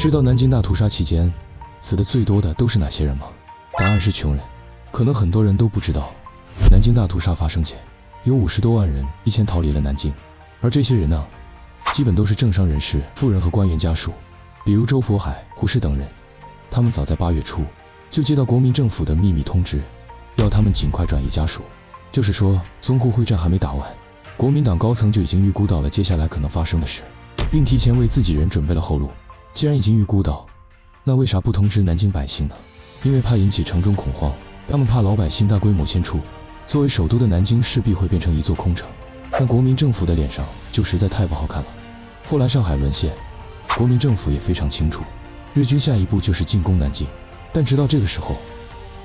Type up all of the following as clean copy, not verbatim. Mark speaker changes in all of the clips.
Speaker 1: 知道南京大屠杀期间死的最多的都是哪些人吗？答案是穷人。可能很多人都不知道，南京大屠杀发生前，有50多万人提前逃离了南京，而这些人呢，基本都是政商人士、富人和官员家属，比如周佛海、胡适等人。他们早在8月初就接到国民政府的秘密通知，要他们尽快转移家属。就是说，淞沪会战还没打完，国民党高层就已经预估到了接下来可能发生的事，并提前为自己人准备了后路。既然已经预估到，那为啥不通知南京百姓呢？因为怕引起城中恐慌，他们怕老百姓大规模迁出，作为首都的南京势必会变成一座空城，那国民政府的脸上就实在太不好看了。后来上海沦陷，国民政府也非常清楚，日军下一步就是进攻南京，但直到这个时候，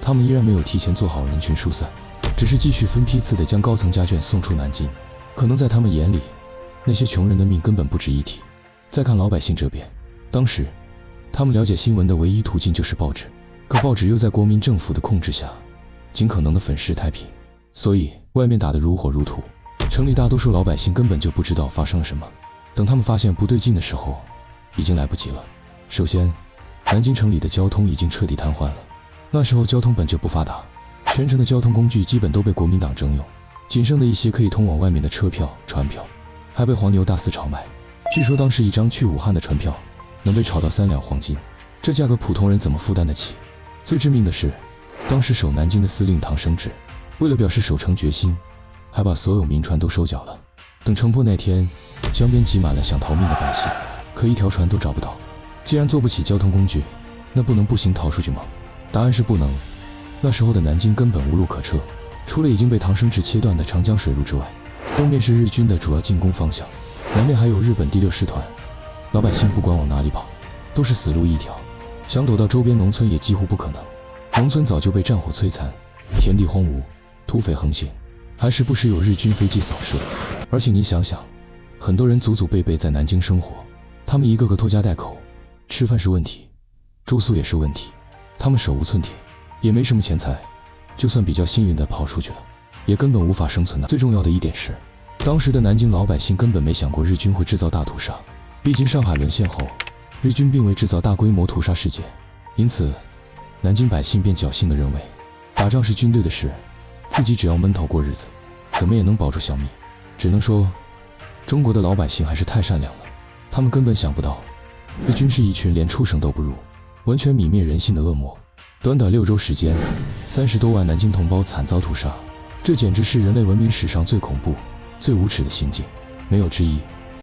Speaker 1: 他们依然没有提前做好人群疏散，只是继续分批次的将高层家眷送出南京。可能在他们眼里，那些穷人的命根本不值一提。再看老百姓这边，当时他们了解新闻的唯一途径就是报纸，可报纸又在国民政府的控制下尽可能的粉饰太平，所以外面打得如火如荼，城里大多数老百姓根本就不知道发生了什么。等他们发现不对劲的时候，已经来不及了。首先，南京城里的交通已经彻底瘫痪了，那时候交通本就不发达，全城的交通工具基本都被国民党征用，仅剩的一些可以通往外面的车票、船票还被黄牛大肆炒卖。据说当时一张去武汉的船票能被炒到3两黄金，这价格普通人怎么负担得起？最致命的是，当时守南京的司令唐生智为了表示守城决心，还把所有民船都收缴了。等城破那天，江边挤满了想逃命的百姓，可一条船都找不到。既然坐不起交通工具，那不能步行逃出去吗？答案是不能。那时候的南京根本无路可撤，除了已经被唐生智切断的长江水路之外，东面是日军的主要进攻方向，南面还有日本第6师团。老百姓不管往哪里跑，都是死路一条，想躲到周边农村也几乎不可能。农村早就被战火摧残，田地荒芜，土匪横行，还时不时有日军飞机扫射。而且你想想，很多人祖祖辈辈在南京生活，他们一个个拖家带口，吃饭是问题，住宿也是问题，他们手无寸铁，也没什么钱财，就算比较幸运的跑出去了，也根本无法生存的。最重要的一点是，当时的南京老百姓根本没想过日军会制造大屠杀，毕竟上海沦陷后，日军并未制造大规模屠杀事件，因此南京百姓便侥幸地认为，打仗是军队的事，自己只要闷头过日子，怎么也能保住小命。只能说，中国的老百姓还是太善良了，他们根本想不到，日军是一群连畜生都不如，完全泯灭人性的恶魔。短短6周时间，30多万南京同胞惨遭屠杀，这简直是人类文明史上最恐怖、最无耻的行径，没有之一。